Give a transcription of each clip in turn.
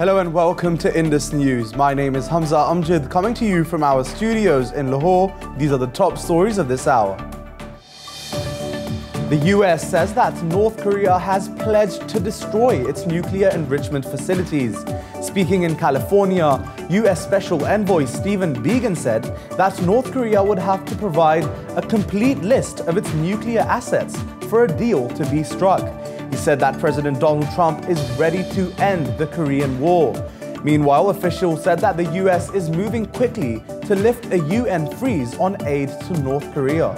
Hello and welcome to Indus News. My name is Hamza Amjad, coming to you from our studios in Lahore. These are the top stories of this hour. The US says that North Korea has pledged to destroy its nuclear enrichment facilities. Speaking in California, US Special Envoy Stephen Biegun said that North Korea would have to provide a complete list of its nuclear assets for a deal to be struck. He said that President Donald Trump is ready to end the Korean War. Meanwhile, officials said that the US is moving quickly to lift a UN freeze on aid to North Korea.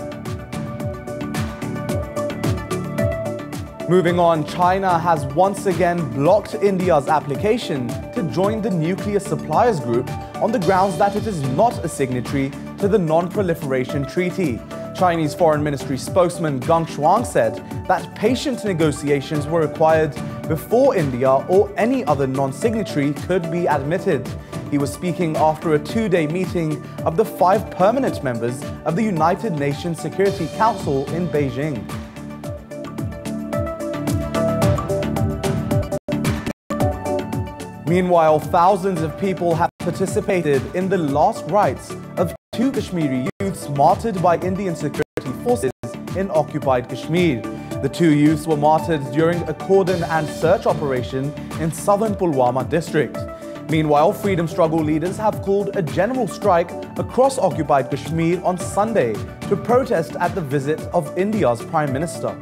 Moving on, China has once again blocked India's application to join the Nuclear Suppliers Group on the grounds that it is not a signatory to the Non-Proliferation Treaty. Chinese Foreign Ministry spokesman Geng Shuang said that patient negotiations were required before India or any other non-signatory could be admitted. He was speaking after a two-day meeting of the 5 permanent members of the United Nations Security Council in Beijing. Meanwhile, thousands of people have participated in the last rites of 2 Kashmiri youths martyred by Indian security forces in occupied Kashmir. The 2 youths were martyred during a cordon and search operation in southern Pulwama district. Meanwhile, freedom struggle leaders have called a general strike across occupied Kashmir on Sunday to protest at the visit of India's Prime Minister.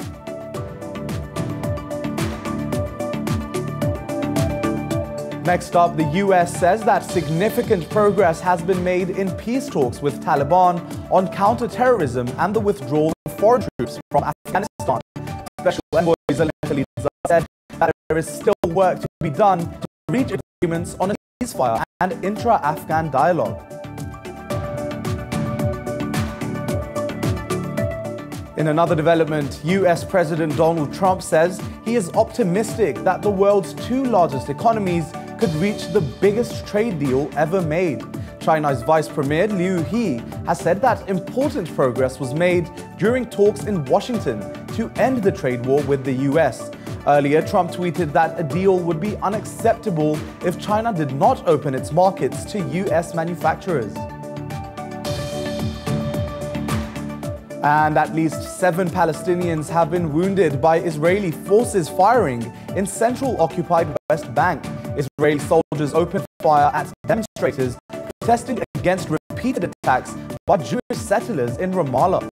Next up, the US says that significant progress has been made in peace talks with Taliban on counter-terrorism and the withdrawal of foreign troops from Afghanistan. Special Envoy Zalmay said that there is still work to be done to reach agreements on a ceasefire and intra-Afghan dialogue. In another development, US President Donald Trump says he is optimistic that the world's 2 largest economies could reach the biggest trade deal ever made. China's Vice Premier Liu He has said that important progress was made during talks in Washington to end the trade war with the US. Earlier, Trump tweeted that a deal would be unacceptable if China did not open its markets to US manufacturers. And at least 7 Palestinians have been wounded by Israeli forces firing in central occupied West Bank. Israeli soldiers opened fire at demonstrators protesting against repeated attacks by Jewish settlers in Ramallah.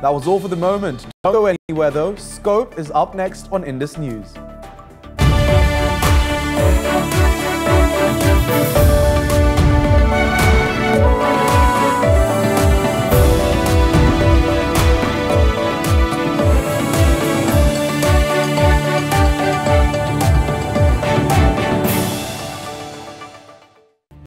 That was all for the moment. Don't go anywhere though. Scope is up next on Indus News.